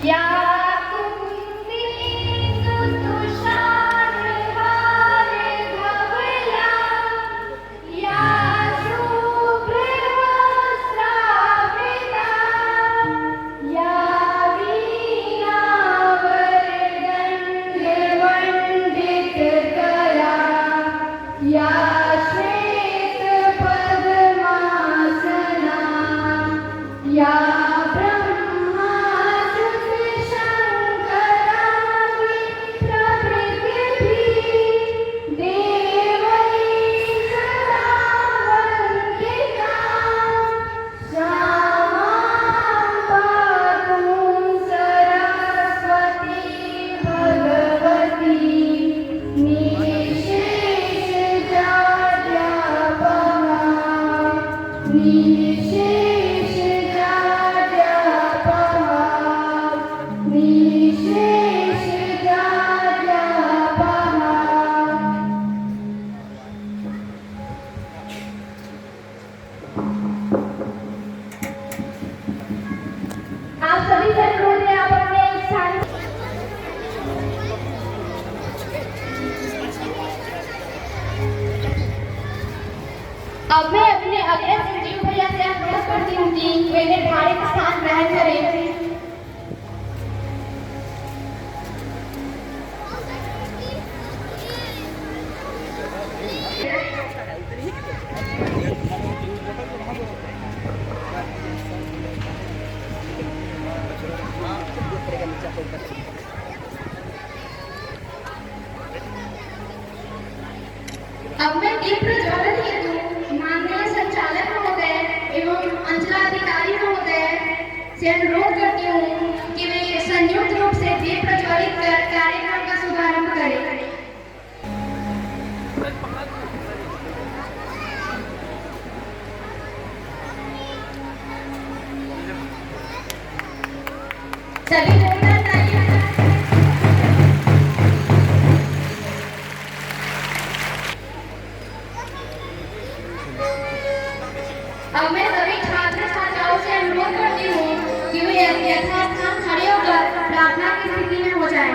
या कुंदींदु तुषारहार धवला, या शुभ्रवस्त्रावृता, या वीणावरदण्डवन्दितकरा, या श्वेतपद्मासना, या आप सभी से अनुरोध है, आप अपने स्थान। अब मैं अपने अगले संजीव भैया से अनुरोध करती हूँ कि वे निर्धारित स्थान ग्रहण करें। अब मैं दीप प्रज्वलन हेतु माननीय संचालक महोदय एवं अंचलाधिकारी महोदय से अनुरोध करती हूँ कि वे संयुक्त रूप से दीप प्रज्वलित कर कार्यक्रम का शुभारंभ करें। सभी जोरदार तालियां। अब मैं सभी छात्र छात्राओं से अनुरोध करती हूँ कि वे यथास्थान खड़े होकर प्रार्थना की स्थिति में हो जाएं।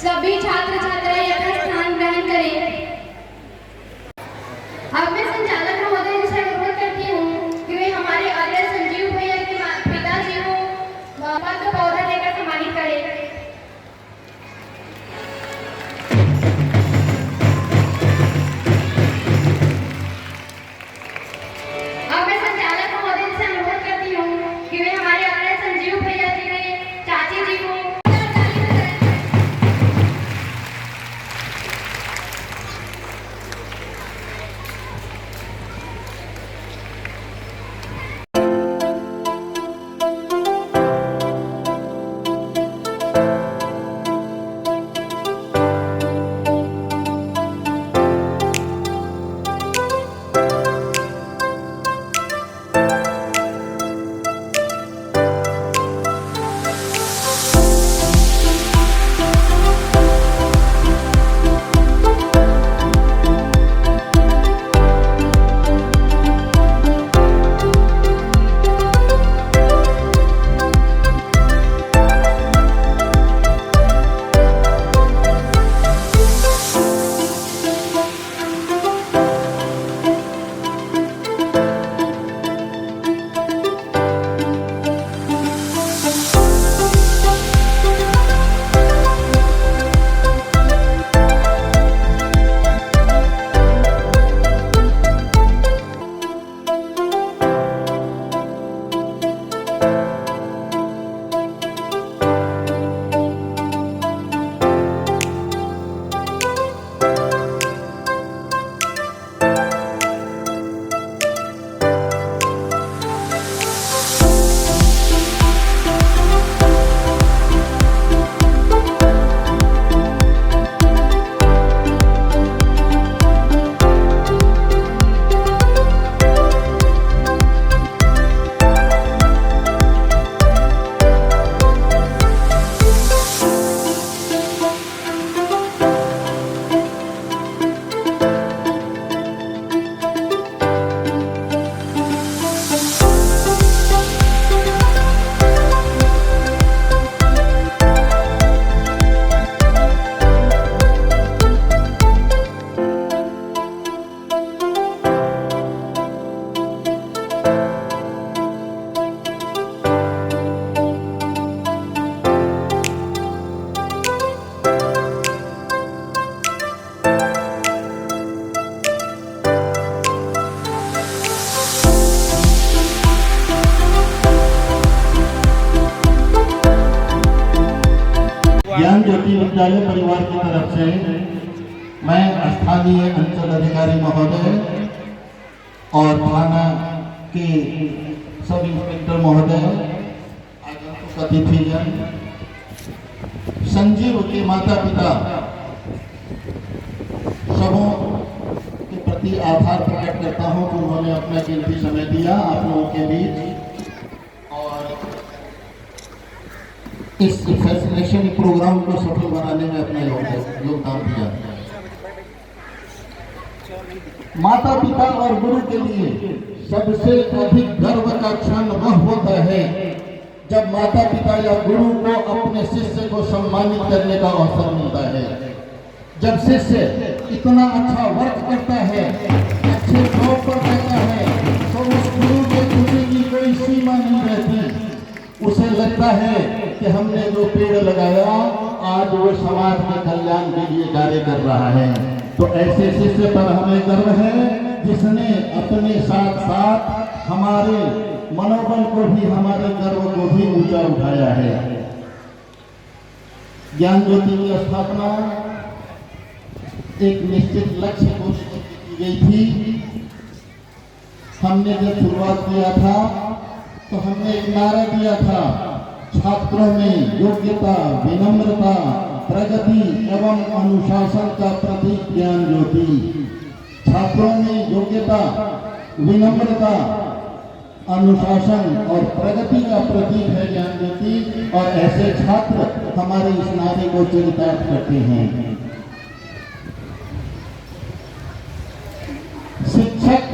सभी छात्र छात्राएं यथास्थान ग्रहण करें। अब मैं संचालक महोदय से अनुरोध करती हूँ कि वे हमारे आदरणीय संजीव भैया के पिताजी को पत्र पौधा देकर सम्मानित करें। अब मैं संचालक महोदय से अनुरोध करती हूँ कि वे हमारे आदरणीय संजीव भैया जी के चाची जी को ज्ञान ज्योति विद्यालय परिवार की तरफ से मैं स्थानीय अंचल अधिकारी महोदय और थाना के सब इंस्पेक्टर महोदय, आगंतुक अतिथिगण, संजीव के माता पिता सबों के प्रति आभार प्रकट करता हूं कि उन्होंने अपना कीमती समय दिया आप लोगों के बीच और इस फैसिलिटेशन प्रोग्राम को सफल बनाने में अपना योगदान दिया। माता पिता और गुरु के लिए सबसे अधिक गर्व का क्षण वह होता है जब माता पिता या गुरु को अपने शिष्य को सम्मानित करने का अवसर मिलता है। जब शिष्य इतना अच्छा वर्क करता है, अच्छे जॉब पर रहता है, तो उस गुरु के खुशी की कोई सीमा नहीं रहती। उसे लगता है कि हमने जो पेड़ लगाया आज वो समाज के कल्याण के लिए कार्य कर रहा है। तो ऐसे शिष्य पर हमें गर्व है जिसने अपने साथ साथ हमारे मनोबल को भी, हमारे गर्व को भी ऊंचा उठाया है। ज्ञान ज्योति की स्थापना एक निश्चित लक्ष्य को की गई थी। हमने जब शुरुआत किया था तो हमने एक नारा दिया था, छात्रों में योग्यता, विनम्रता, प्रगति एवं अनुशासन का प्रतीक ज्ञान ज्योति। छात्रों में योग्यता, विनम्रता, अनुशासन और प्रगति का प्रतीक है ज्ञान ज्योति और ऐसे छात्र हमारे इस नारे को चरितार्थ करते हैं। शिक्षक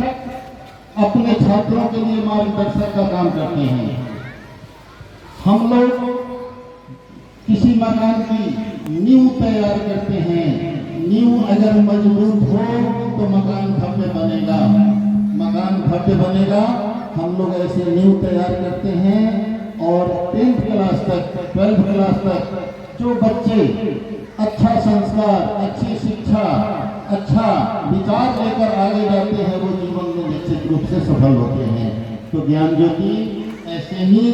अपने छात्रों के लिए मार्गदर्शक का काम करते हैं। हम लोग किसी मकान की नींव तैयार करते हैं। नींव अगर मजबूत हो तो मकान भव्य बनेगा, मकान भव्य बनेगा। हम लोग ऐसे नींव तैयार करते हैं और 10th क्लास तक, 12th क्लास तक जो बच्चे अच्छा संस्कार, अच्छी शिक्षा, अच्छा विचार लेकर आगे जाते हैं वो जीवन में निश्चित रूप से सफल होते हैं। तो ज्ञान ज्योति ऐसे ही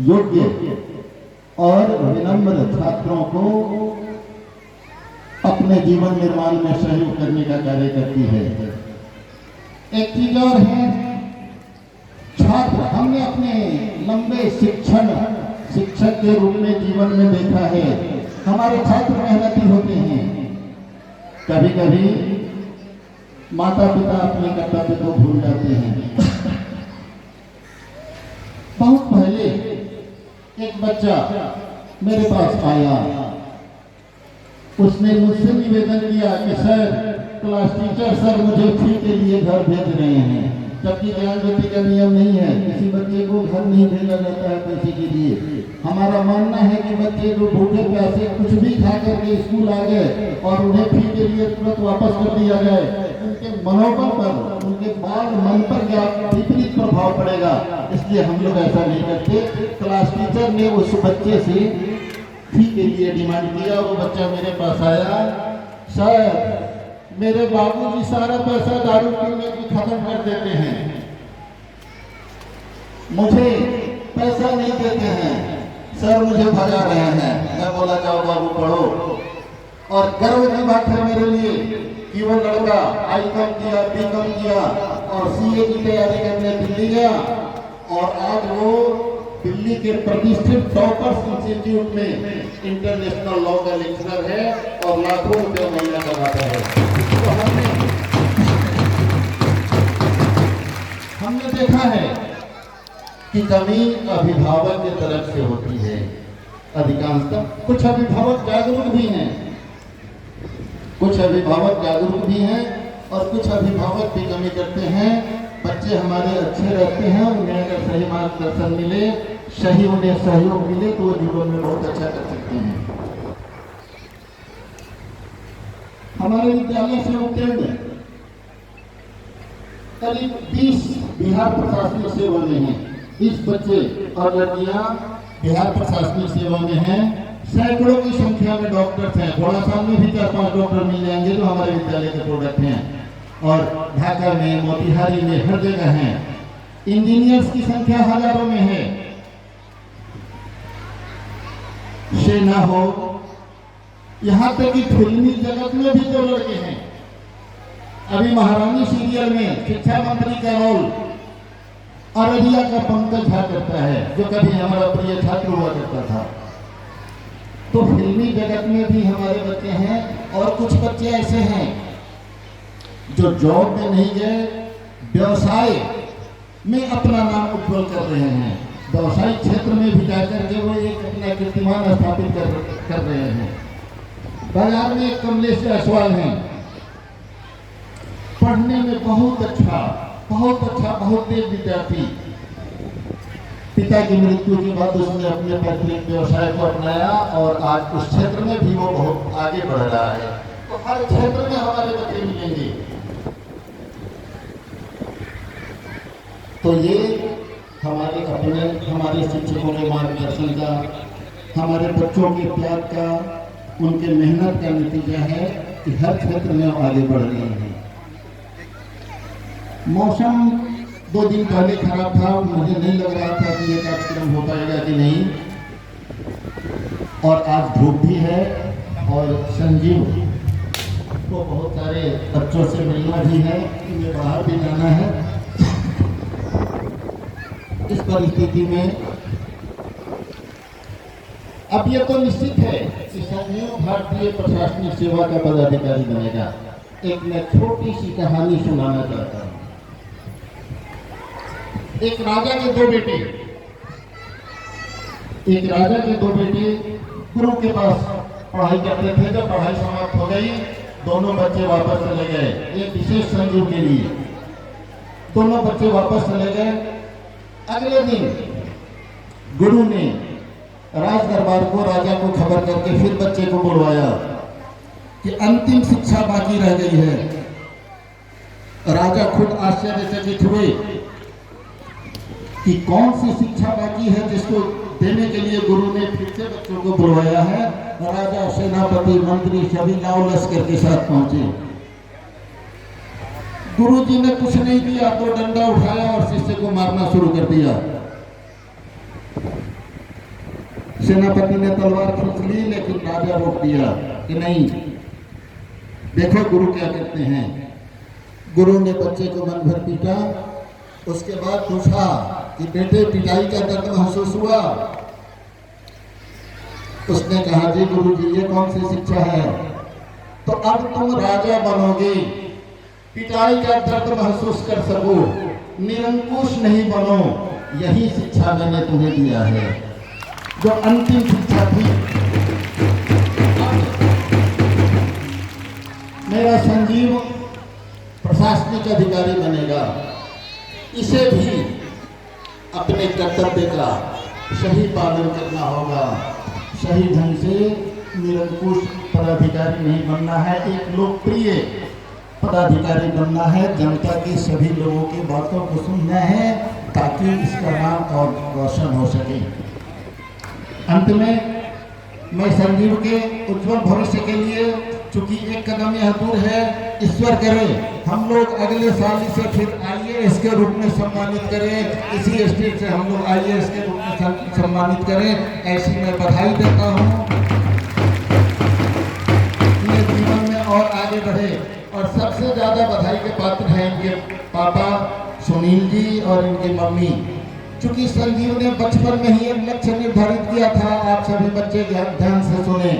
योग्य और विनम्र छात्रों को अपने जीवन निर्माण में सहयोग करने का कार्य करती है। एक चीज और है, छात्र हमने अपने लंबे शिक्षक के रूप में जीवन में देखा है, हमारे छात्र मेहनती होते हैं। कभी कभी माता पिता अपने कर्तव्य को भूल जाते हैं। बहुत पहले एक बच्चा मेरे पास आया, उसने मुझसे निवेदन किया कि सर, क्लास टीचर सर मुझे फी के लिए घर भेज रहे हैं, जबकि ज्ञान ज्योति का नियम नहीं है, किसी बच्चे को घर नहीं भेजा जाता है पैसे के लिए। हमारा मानना है कि बच्चे जो भूखे प्यासे कुछ भी खा करके स्कूल आ गए और उन्हें फी के लिए तुरंत वापस कर दिया जाए, उनके मनोबल पर, उनके बाल मन पर क्या विपरीत प्रभाव पड़ेगा, इसलिए हम लोग ऐसा नहीं करते। क्लास टीचर ने उस बच्चे से फी के लिए डिमांड किया। वो बच्चा मेरे पास आया, सर मेरे बाबूजी सारा पैसा दारू पीने की खत्म कर देते हैं, मुझे पैसा नहीं देते हैं सर, मुझे भगा रहे हैं। मैं बोला जाओ बाबू पढ़ो। और गर्व की बात है मेरे लिए कि वो लड़का I.Com किया, B.Com किया और CA की तैयारी करने दिल्ली गया और आज वो दिल्ली के प्रतिष्ठित टॉपर्स इंस्टीट्यूट में इंटरनेशनल लॉ का लेक्चरर है और लाखों रुपये महीना कमाता है। तो हमने देखा है कि कमी अभिभावक की तरफ से होती है अधिकांशतः। कुछ अभिभावक जागरूक भी हैं, कुछ अभिभावक जागरूक भी हैं और कुछ अभिभावक भी कमी करते हैं। बच्चे हमारे अच्छे रहते हैं, उन्हें अगर सही मार्गदर्शन मिले, सही उन्हें सहयोग मिले तो वो जीवन में बहुत अच्छा कर सकते हैं। हमारे विद्यालय से उत्तीर्ण करीब 20 बिहार प्रशासनिक सेवा में हैं। 20 बच्चे और लड़कियां बिहार प्रशासनिक सेवा में हैं। सैकड़ों की संख्या में डॉक्टर्स हैं। थोड़ा सा में भी 4-5 डॉक्टर मिल जाएंगे जो हमारे विद्यालय के प्रोडक्ट हैं। और ढाका में, मोतिहारी में, हर जगह हैं। इंजीनियर्स की संख्या हजारों में है। सेना हो, यहाँ तक कि फिल्मी जगत में भी 2 लड़के हैं। अभी महारानी सीरियल में शिक्षा मंत्री का रोल अररिया का पंकज झा करता है, जो कभी हमारा प्रिय छात्र हुआ करता था। तो फिल्मी जगत में भी हमारे बच्चे हैं, और कुछ बच्चे ऐसे हैं जो जॉब में नहीं गए, व्यवसाय में अपना नाम उज्जवल कर रहे हैं। व्यवसायिक क्षेत्र में भी जाकर के वो एक अपना कीर्तिमान स्थापित कर रहे हैं। बाजार में कमलेश जायसवाल हैं, पढ़ने में बहुत अच्छा, बहुत तेज विद्यार्थी। पिता की मृत्यु के बाद उसने अपने पैतृक व्यवसाय को अपनाया और आज उस क्षेत्र में भी वो बहुत आगे बढ़ रहा है। तो हर क्षेत्र में हमारे बच्चे मिलेंगे। तो ये हमारे शिक्षकों के मार्गदर्शन का, हमारे बच्चों के त्याग का, उनके मेहनत का नतीजा है कि हर क्षेत्र में आगे बढ़ रहे हैं। मौसम 2 दिन पहले खराब था, मुझे नहीं लग रहा था कि ये कार्यक्रम हो पाएगा कि नहीं, और आज धूप भी है और संजीव को बहुत सारे बच्चों से मिलना भी है, मुझे बाहर भी जाना है। इस परिस्थिति में अब ये तो निश्चित है कि संजीव भारतीय प्रशासनिक सेवा का पदाधिकारी बनेगा। एक मैं छोटी सी कहानी सुनाना चाहता हूँ। एक राजा के 2 बेटे गुरु के पास पढ़ाई करते थे। जब पढ़ाई समाप्त हो गई, दोनों बच्चे वापस चले गए। एक विशेष संजीव के लिए दोनों बच्चे वापस चले गए। अगले दिन गुरु ने राज दरबार को, राजा को खबर करके फिर बच्चे को बुलवाया कि अंतिम शिक्षा बाकी रह गई है। राजा खुद आश्चर्यचकित हुए कि कौन सी शिक्षा बाकी है जिसको देने के लिए गुरु ने फिर से बच्चों को बुलवाया है। राजा, सेनापति, मंत्री सभी लाओ लश्कर के साथ पहुंचे। गुरु जी ने कुछ नहीं किया तो डंडा उठाया और शिष्य को मारना शुरू कर दिया। सेनापति ने तलवार खींच ली, लेकिन राजा रोक दिया कि नहीं, देखो गुरु क्या कहते हैं। गुरु ने बच्चे को मन भर पीटा। उसके बाद पूछा कि बेटे, पिटाई का दर्द महसूस हुआ? उसने कहा, जी गुरु जी, ये कौन सी शिक्षा है? तो अब तुम राजा बनोगे, पिटाई का दर्द महसूस कर सको, निरंकुश नहीं बनो, यही शिक्षा मैंने तुम्हें दिया है, जो अंतिम शिक्षा थी। मेरा संजीव प्रशासनिक अधिकारी बनेगा, इसे भी अपने कर्तव्य का सही पालन करना होगा। सही ढंग से निरंकुश पदाधिकारी नहीं बनना है, एक लोकप्रिय पदाधिकारी बनना है। जनता की सभी लोगों की बातों को सुनना है ताकि इसका नाम और रोशन हो सके। अंत में मैं संजीव के उज्जवल भविष्य के लिए, चूंकि एक कदम यह दूर है, ईश्वर करे हम लोग अगले साल इसे फिर IAS के रूप में सम्मानित करें। इसी स्टेट से हम लोग IAS के रूप में सम्मानित करें, ऐसी मैं बधाई देता हूँ। ये जीवन में और आगे बढ़े। और सबसे ज़्यादा बधाई के पात्र हैं इनके पापा सुनील जी और इनकी मम्मी। चूंकि संजीव ने बचपन में ही एक लक्ष्य निर्धारित किया था। आप सभी बच्चे ध्यान से सुने।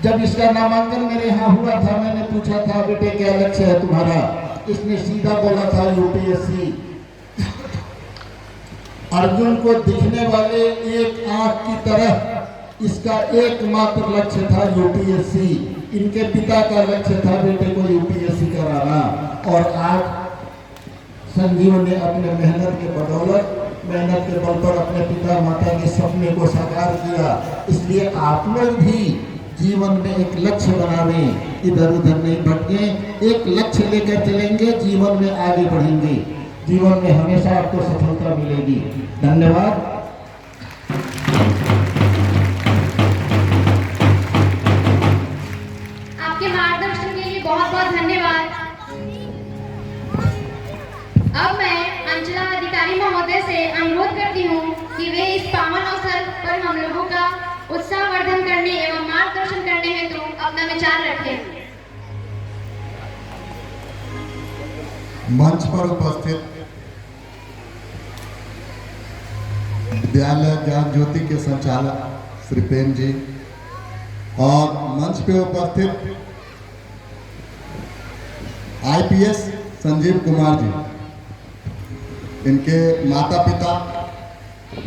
जब इसका नामांकन मेरे यहाँ हुआ था, मैंने पूछा था, बेटे क्या लक्ष्य है तुम्हारा? इसने सीधा बोला था UPSC। अर्जुन को दिखने वाले एक आंख की तरह इसका एकमात्र लक्ष्य था UPSC। इनके पिता का लक्ष्य था बेटे को UPSC कराना। और आज संजीव ने अपने मेहनत के बदौलत, मेहनत के बल पर अपने पिता माता के सपने को साकार किया। इसलिए आप लोग भी जीवन में एक लक्ष्य बनावे, इधर उधर नहीं भटके, एक लक्ष्य लेकर चलेंगे, जीवन में आगे बढ़ेंगे, जीवन में हमेशा आपको सफलता मिलेगी। धन्यवाद। आपके मार्गदर्शन के लिए बहुत बहुत धन्यवाद। अब मैं अंचला अधिकारी महोदय से अनुरोध करती हूँ कि वे इस पावन अवसर पर हम लोगों का उत्साहवर्धन करने एवं मार्गदर्शन करने हेतु अपना विचार रखें। मंच पर उपस्थित विद्यालय ज्ञान ज्योति के संचालक श्री प्रेम जी और मंच पे उपस्थित आईपीएस संजीव कुमार जी, इनके माता पिता,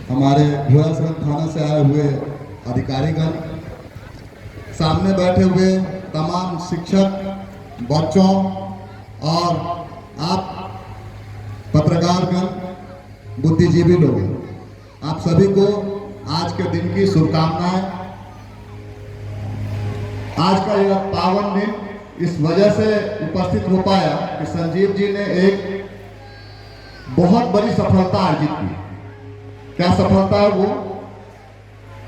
हमारे घोड़ासरन थाना से आए हुए अधिकारीगण, सामने बैठे हुए तमाम शिक्षक, बच्चों और आप पत्रकारगण, बुद्धिजीवी लोग, आप सभी को आज के दिन की शुभकामनाएं। आज का यह पावन दिन इस वजह से उपस्थित हो पाया कि संजीव जी ने एक बहुत बड़ी सफलता अर्जित की। क्या सफलता है वो?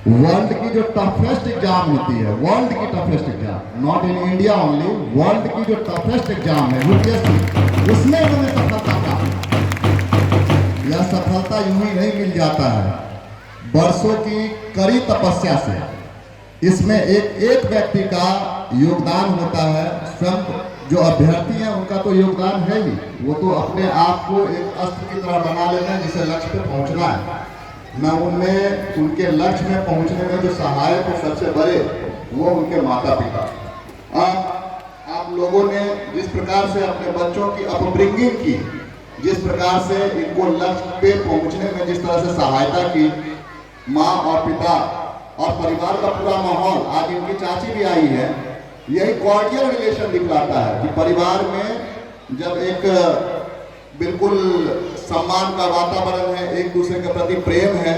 वर्ल्ड की जो टफेस्ट एग्जाम होती है, वर्ल्ड की toughest exam, not in India only, world की जो टफेस्ट एग्जाम है यूपीएससी, उसमें उन्होंने सफलता प्राप्त। यह सफलता यूं ही नहीं मिल जाता है, वर्षों की कड़ी तपस्या से इसमें एक व्यक्ति का योगदान होता है। स्वयं जो अभ्यर्थी हैं उनका तो योगदान है ही, वो तो अपने आप को एक अस्त्र की तरह बना लेते हैं जिसे लक्ष्य पे पहुंचना है। मैं उनमें उनके लक्ष्य में पहुंचने में जो सहायक है सबसे बड़े, वो उनके माता पिता। आप लोगों ने जिस प्रकार से अपने बच्चों की अपब्रिंगिंग की, जिस प्रकार से इनको लक्ष्य पे पहुंचने में जिस तरह से सहायता की, माँ और पिता और परिवार का पूरा माहौल, आज इनकी चाची भी आई है, यही कॉर्डियल रिलेशन दिखलाता है कि परिवार में जब एक बिल्कुल सम्मान का वातावरण है, एक दूसरे के प्रति प्रेम है,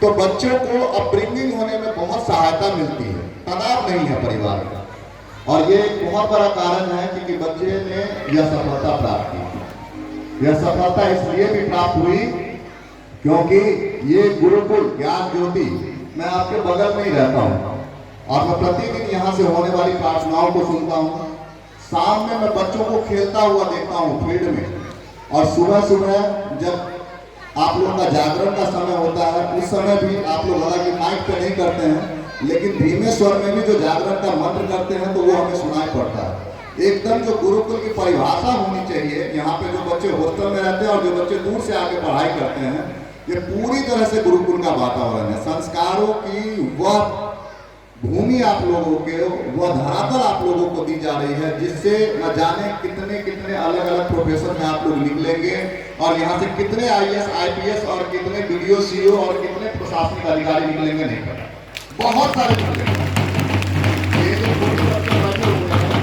तो बच्चों को अपब्रिंगिंग होने में बहुत सहायता मिलती है, तनाव नहीं है परिवार का। और ये एक बहुत बड़ा कारण है कि बच्चे ने यह सफलता प्राप्त की। यह सफलता इसलिए भी प्राप्त हुई क्योंकि ये गुरुकुल ज्ञान ज्योति, मैं आपके बगल में ही रहता हूँ और मैं प्रतिदिन यहाँ से होने वाली प्रार्थनाओं को सुनता हूँ। शाम में मैं बच्चों को खेलता हुआ देखता हूँ फील्ड में, और सुबह सुबह जब आप लोगों का जागरण का समय होता है, उस समय भी आप लोग हालांकि माइक पे नहीं करते हैं, लेकिन धीमे स्वर में भी जो जागरण का मंत्र करते हैं तो वो हमें सुनाई पड़ता है। एकदम जो गुरुकुल की परिभाषा होनी चाहिए, यहाँ पे जो बच्चे हॉस्टल में रहते हैं और जो बच्चे दूर से आके पढ़ाई करते हैं, ये पूरी तरह से गुरुकुल का वातावरण है। संस्कारों की वह भूमि आप लोगों के, वह धरातल आप लोगों को दी जा रही है, जिससे न जाने कितने कितने अलग अलग प्रोफेशन में आप लोग निकलेंगे और यहाँ से कितने आईएएस, आईपीएस और कितने बीडीओ, सीईओ और कितने प्रशासनिक अधिकारी निकलेंगे नहीं पता, बहुत सारे निकलेंगे। ये जो छोटे बच्चे बैठे हुए हैं,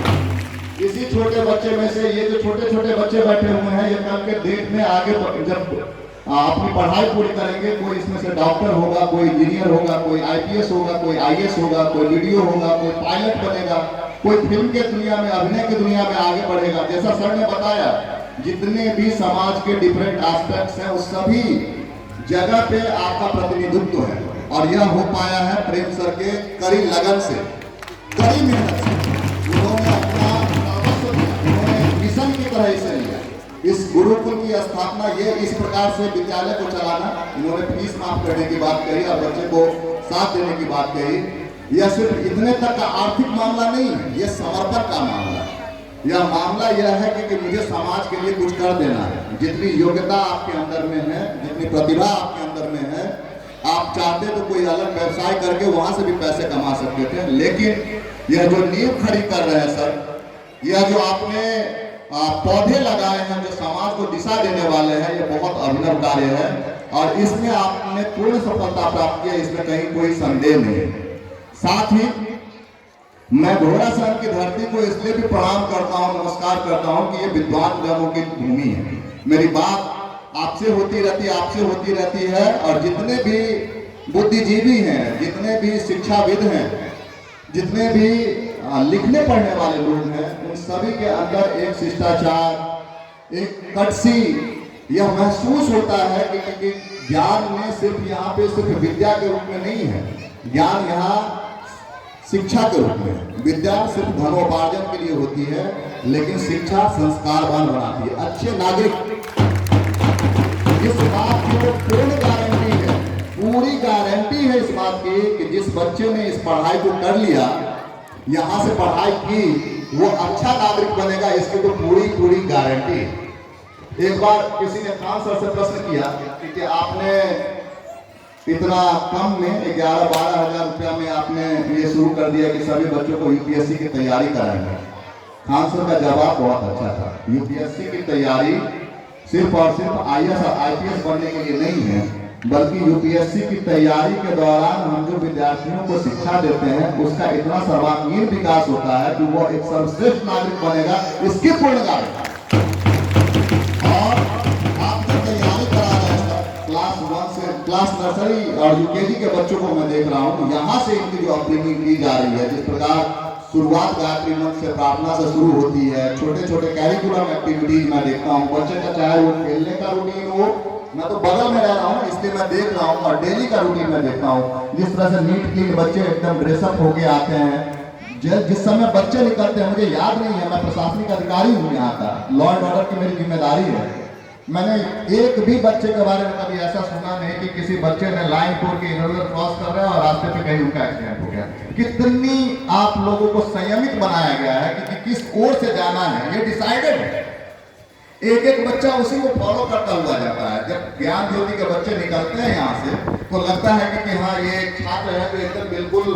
इसी छोटे बच्चे में से ये जो छोटे छोटे बच्चे बैठे हुए हैं, ये कल के डेट में आगे जब अपनी पढ़ाई पूरी करेंगे, कोई इसमें से डॉक्टर होगा, कोई इंजीनियर होगा, कोई आईपीएस होगा, कोई आईएएस होगा, कोई वीडियो होगा, कोई पायलट बनेगा, कोई फिल्म के दुनिया में, अभिनय की दुनिया में आगे बढ़ेगा। जैसा सर ने बताया, जितने भी समाज के डिफरेंट एस्पेक्ट्स हैं, उस सभी जगह पे आपका प्रतिनिधित्व है, और यह हो पाया है प्रेम सर के कड़ी लगन से, कड़ी मेहनत से। उन्होंने अपना मिशन की तरह इसे लिया। इस गुरुकुल की स्थापना, ये इस प्रकार से विद्यालय को चलाना, इन्होंने फीस माफ करने की बात कही और बच्चे को साथ देने की बात कही। यह सिर्फ इतने तक का आर्थिक मामला नहीं है, यह समर्पण का मामला है। यह मामला यह है कि मुझे समाज के लिए कुछ कर देना है। जितनी योग्यता आपके अंदर में है, जितनी प्रतिभा आपके अंदर में है, आप चाहते तो कोई अलग व्यवसाय करके वहां से भी पैसे कमा सकते थे, लेकिन यह जो नींव खड़ी कर रहे हैं सर, यह जो आपने पौधे लगाए हैं जो समाज को दिशा देने वाले हैं, ये बहुत अभिनव कार्य है और इसमें आपने पूर्ण सफलता प्राप्त की है, इसमें कहीं कोई संदेह नहीं है। साथ ही मैं घोड़ासरन की धरती को इसलिए भी प्रणाम करता हूँ, नमस्कार करता हूँ कि ये विद्वान जनों की भूमि है। मेरी बात आपसे होती रहती है और जितने भी बुद्धिजीवी हैं, जितने भी शिक्षाविद हैं, जितने भी लिखने पढ़ने वाले लोग हैं, उन सभी के अंदर एक शिष्टाचार, एक कटसी यह महसूस होता है कि ज्ञान में सिर्फ यहाँ पे सिर्फ विद्या के रूप में नहीं है, ज्ञान यहाँ शिक्षा के रूप में। विद्या सिर्फ धनोपार्जन के लिए होती है, लेकिन शिक्षा संस्कारवान बनाती है, अच्छे नागरिक। इस बात की तो पूर्ण गारंटी है, पूरी गारंटी है इस बात की कि जिस बच्चे ने इस पढ़ाई को कर लिया, यहाँ से पढ़ाई की, वो अच्छा नागरिक बनेगा, इसकी तो पूरी पूरी गारंटी है। एक बार किसी ने खान सर से प्रश्न किया कि आपने इतना कम में 11-12 हज़ार रुपया में आपने ये शुरू कर दिया कि सभी बच्चों को यूपीएससी की तैयारी कराएंगे। खान सर का जवाब बहुत अच्छा था। यूपीएससी की तैयारी सिर्फ और सिर्फ आईएएस बनने के लिए नहीं है, बल्कि यूपीएससी की तैयारी के दौरान हम जो विद्यार्थियों को शिक्षा देते हैं उसका इतना सर्वांगीण विकास होता है कि वो एक सर्वश्रेष्ठ नागरिक बनेगा, इसकी पूर्ण गारंटी। और आप जो तैयारी करा रहे हैं क्लास 1 से क्लास नर्सरी और यूकेजी के बच्चों को मैं देख रहा हूँ, यहाँ से इनकी जो अपब्रिंगिंग की जा रही है, जिस प्रकार शुरुआत गायत्री मंत्र से प्रार्थना से शुरू होती है, छोटे छोटे कैरिकुलम एक्टिविटीज मैं देखता हूँ बच्चे का, चाहे वो खेलने का रूटीन हो, मैं तो बगल में रह रहा हूँ इसलिए मैं देख रहा हूँ, और डेली का रूटीन मैं देखता हूँ जिस तरह से नीट क्लीन बच्चे एकदम ड्रेसअप होके आते हैं। जिस समय बच्चे निकलते हैं, मुझे याद नहीं है, मैं प्रशासनिक अधिकारी हूँ यहाँ का, लॉ एंड ऑर्डर की मेरी जिम्मेदारी है, मैंने एक भी बच्चे के बारे में कभी ऐसा सुना नहीं कि किसी बच्चे ने लाइन तोड़ के इधर उधर क्रॉस कर रहा है और रास्ते पे कहीं उनका एक्सीडेंट हो गया। कितनी आप लोगों को संयमित बनाया गया है कि किस ओर से जाना है, ये डिसाइडेड है। एक एक बच्चा उसी को फॉलो करता हुआ जाता है। जब ज्ञान ज्योति के बच्चे निकलते हैं यहाँ से तो लगता है कि हाँ ये छात्र है तो एकदम बिल्कुल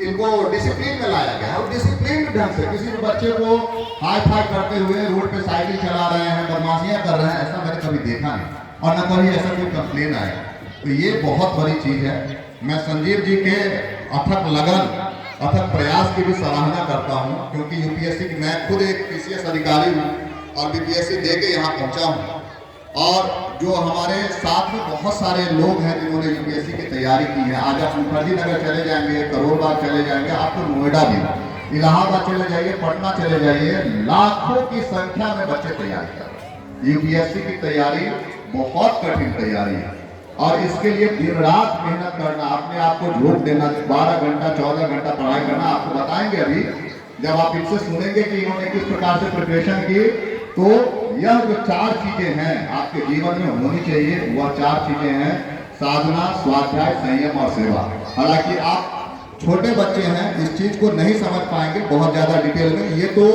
इनको डिसिप्लिन में लाया गया है, और डिसिप्लिन ढंग से किसी भी बच्चे को हाई फाई करते हुए रोड पे साइकिल चला रहे हैं, बदमाशियां कर रहे हैं, ऐसा मैंने कभी देखा नहीं और न कभी ऐसा कोई कंप्लेन आया। तो ये बहुत बड़ी चीज है। मैं संजीव जी के अथक लगन, अथक प्रयास की भी सराहना करता हूँ, क्योंकि यूपीएससी की मैं खुद एक पीसीएस अधिकारी हूँ और बीपीएससी दे के यहाँ पहुँचा हूँ, और जो हमारे साथ में बहुत सारे लोग हैं जिन्होंने यूपीएससी की तैयारी की है। आज आप मुखर्जी नगर चले जाएंगे, करोल बाग चले जाएंगे, आपको नोएडा भी, इलाहाबाद चले जाइए, पटना चले जाइए, लाखों की संख्या में बच्चे तैयारी कर रहे हैं। यूपीएससी की तैयारी बहुत कठिन तैयारी है और इसके लिए दिन रात मेहनत करना, अपने आप को झोंक देना, 12 घंटा 14 घंटा पढ़ाई करना। आपको बताएंगे अभी जब आप इनसे सुनेंगे कि इन्होंने किस प्रकार से प्रिपरेशन की, तो यह जो 4 चीजें हैं आपके जीवन में होनी चाहिए, वह 4 चीजें हैं साधना, स्वाध्याय, संयम और सेवा। हालांकि आप छोटे बच्चे हैं, इस चीज को नहीं समझ पाएंगे बहुत ज्यादा डिटेल में। ये तो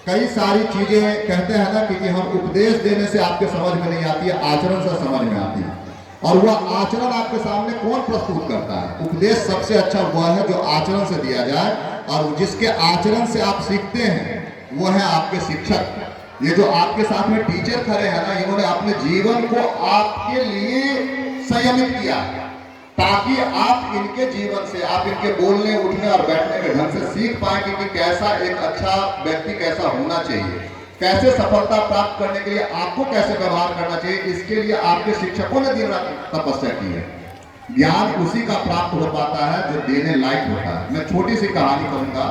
कई सारी चीजें कहते हैं ना कि हम उपदेश देने से आपके समझ में नहीं आती है, आचरण से समझ में आती है। और वह आचरण आपके सामने कौन प्रस्तुत करता है? उपदेश सबसे अच्छा वह है जो आचरण से दिया जाए, और जिसके आचरण से आप सीखते हैं वो है आपके शिक्षक। ये जो आपके साथ में टीचर खड़े हैं ना, इन्होंने अपने जीवन को आपके लिए संयमित किया ताकि आप इनके जीवन से, आप इनके बोलने उठने और बैठने के ढंग से सीख पाएंगे कि कैसा एक अच्छा व्यक्ति कैसा होना चाहिए, कैसे सफलता प्राप्त करने के लिए आपको कैसे व्यवहार करना चाहिए। इसके लिए आपके शिक्षकों ने दिन रात तपस्या की है। ज्ञान उसी का प्राप्त हो पाता है जो देने लायक होता है। मैं छोटी सी कहानी कहूंगा,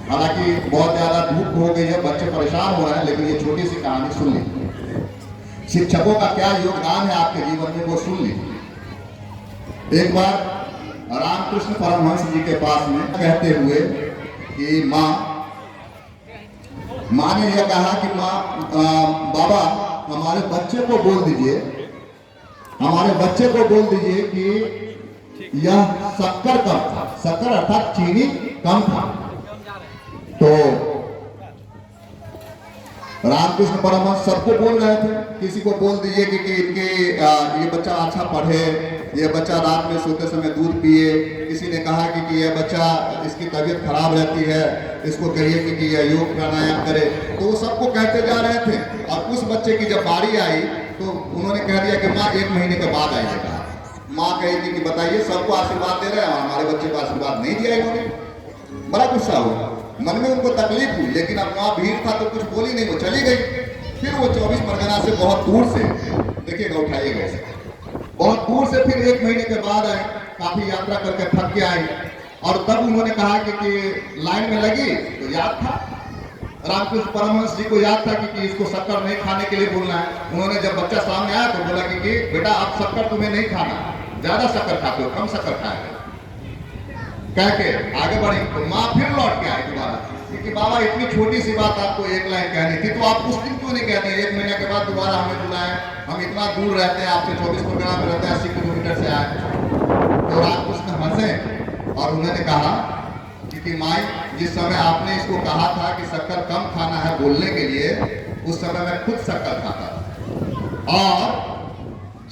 हालांकि बहुत ज्यादा धूप हो गई है, बच्चे परेशान हो रहे हैं, लेकिन ये छोटी सी कहानी सुन लीजिए। शिक्षकों का क्या योगदान है आपके जीवन में, वो सुन लीजिए। एक बार रामकृष्ण परमहंस जी के पास में कहते हुए कि माँ ने यह कहा कि बाबा हमारे बच्चे को बोल दीजिए, हमारे बच्चे को बोल दीजिए कि यह शक्कर कम था, शक्कर अर्थात चीनी कम था। तो रामकृष्ण परमहंस सबको बोल रहे थे, किसी को बोल दीजिए कि इनके ये बच्चा अच्छा पढ़े, ये बच्चा रात में सोते समय दूध पिए। किसी ने कहा कि यह बच्चा, इसकी तबीयत खराब रहती है, इसको कहिए कि यह योग प्राणायाम करे। तो वो सबको कहते जा रहे थे, और उस बच्चे की जब बारी आई तो उन्होंने कह दिया कि माँ 1 महीने के बाद आइएगा। माँ कही थी कि बताइए, सबको आशीर्वाद दे रहे हैं और हमारे बच्चे को आशीर्वाद नहीं दिया इन्होंने। बड़ा गुस्सा हुआ, मन में उनको तकलीफ हुई, लेकिन अब वहाँ भीड़ था तो कुछ बोली नहीं, वो चली गई। फिर वो 24 परगना से बहुत दूर से, देखिएगा उठाइएगा इसे, बहुत दूर से फिर 1 महीने के बाद आए, काफी यात्रा करके थक के आए, और तब उन्होंने कहा कि लाइन में लगी तो याद था, रामकृष्ण परमहंस जी को याद था कि इसको शक्कर नहीं खाने के लिए बोलना है। उन्होंने जब बच्चा सामने आया तो बोला कि बेटा अब शक्कर तुम्हें नहीं खाना, ज्यादा शक्कर खाते हो, कम शक्कर खाए। कह के आगे बढ़ी तो माँ फिर लौट के आई दोबारा, क्योंकि बाबा इतनी छोटी सी बात आपको 1 लाइन कहनी थी, तो आप उस दिन क्यों नहीं कहते? 1 महीने के बाद दोबारा हमें बुलाए, हम इतना दूर रहते हैं, आपसे 24 परगना में रहते हैं, 80 किलोमीटर से आए। तो रात को उसमें हंसे और उन्होंने कहा कि माई, जिस समय आपने इसको कहा था कि शक्कर कम खाना है बोलने के लिए, उस समय मैं खुद शक्कर खाता था। और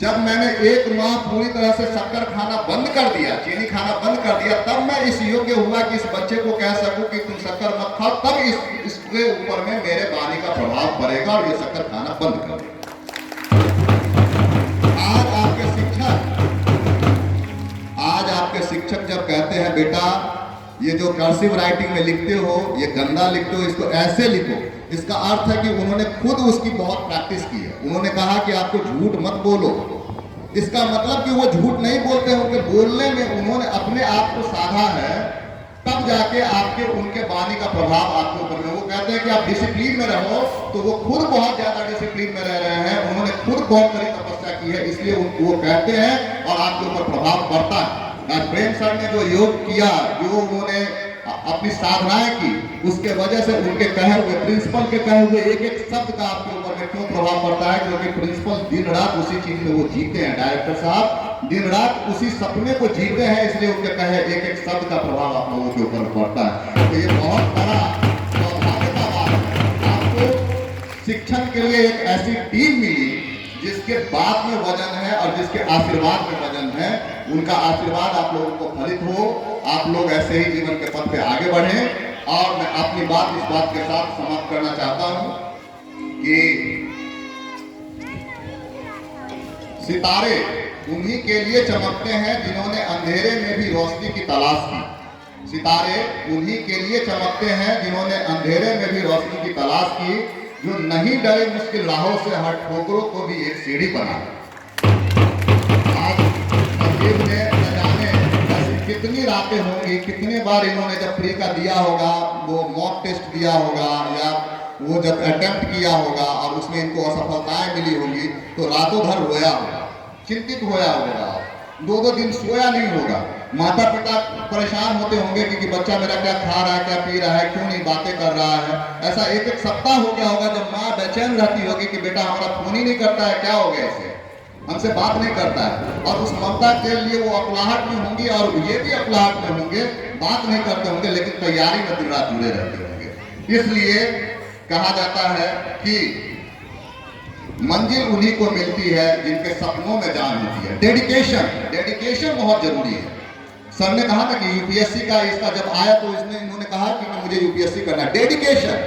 जब मैंने 1 माह पूरी तरह से शक्कर खाना बंद कर दिया, चीनी खाना बंद कर दिया, तब मैं इस योग्य हुआ कि इस बच्चे को कह सकूं कि तुम शक्कर मत खाओ, तब इसके ऊपर में मेरे वाणी का प्रभाव पड़ेगा और ये शक्कर खाना बंद कर देगा। आज आपके शिक्षक जब कहते हैं बेटा ये जो कर्सिव राइटिंग में लिखते हो ये गंदा लिखते हो, इसको ऐसे लिखो, इसका अर्थ है कि उन्होंने खुद उसकी बहुत प्रैक्टिस की है। उन्होंने कहा कि आपको झूठ मत बोलो, इसका मतलब कि वो झूठ नहीं बोलते हैं, उनके बोलने में उन्होंने अपने आप को साधा है, तब जाके आपके उनके वाणी का प्रभाव आपके ऊपर में। वो कहते हैं कि आप डिसिप्लिन में रहो, तो वो खुद बहुत ज्यादा डिसिप्लिन में रह रहे हैं, उन्होंने खुद बहुत बड़ी तपस्या की है, इसलिए वो कहते हैं और आपके ऊपर प्रभाव पड़ता है। आज प्रेम सर ने जो योग किया, जो उन्होंने अपनी साधनाएं की, उसके वजह से उनके कहे हुए प्रिंसिपल के कहे हुए एक एक शब्द का आपके ऊपर में क्यों प्रभाव पड़ता है, क्योंकि प्रिंसिपल दिन रात उसी चीज में वो जीते हैं। डायरेक्टर साहब दिन रात उसी सपने को जीते हैं, इसलिए उनके कहे एक एक शब्द का प्रभाव आप लोगों के ऊपर पड़ता है। तो ये बहुत बड़ा सौभाग्य का बात है। आपको शिक्षण के लिए एक ऐसी टीम मिली जिसके बात में वजन है और जिसके आशीर्वाद में वजन है। उनका आशीर्वाद आप लोगों को फलित हो, आप लोग ऐसे ही जीवन के पथ पे आगे बढ़ें। और मैं अपनी बात इस बात के साथ समाप्त करना चाहता हूं कि सितारे उन्हीं के लिए चमकते हैं जिन्होंने अंधेरे में भी रोशनी की तलाश की। सितारे उन्हीं के लिए चमकते हैं जिन्होंने अंधेरे में भी रोशनी की तलाश की, जो नहीं डरे मुश्किल राहों से, हर ठोकरों को भी एक सीढ़ी बना। आज संजीव ने न जाने ऐसी कितनी रातें होंगी, कितने बार इन्होंने जब प्री का दिया होगा, वो मॉक टेस्ट दिया होगा या वो जब अटेम्प्ट किया होगा और उसमें इनको असफलताएं मिली होंगी, तो रातों भर रोया होगा, चिंतित होया होगा, 2-2 दिन सोया नहीं होगा। माता पिता परेशान होते होंगे कि बच्चा मेरा क्या खा रहा है, क्या पी रहा है, क्यों नहीं बातें कर रहा है। ऐसा एक सप्ताह हो गया होगा जब माँ बेचैन रहती होगी कि बेटा हमारा फोन ही नहीं करता है, क्या हो गया इसे, हमसे बात नहीं करता है। और उस ममता के लिए वो अकुलाहट में होंगी और ये भी अकुलाहट में होंगे, बात नहीं करते होंगे, लेकिन तैयारी में दिन रात जुड़े रहते होंगे। इसलिए कहा जाता है कि मंजिल उन्हीं को मिलती है जिनके सपनों में जान होती है। डेडिकेशन बहुत जरूरी है। सर ने कहा था कि यूपीएससी का इसका जब आया तो इन्होंने कहा कि मुझे यूपीएससी करना है। डेडिकेशन,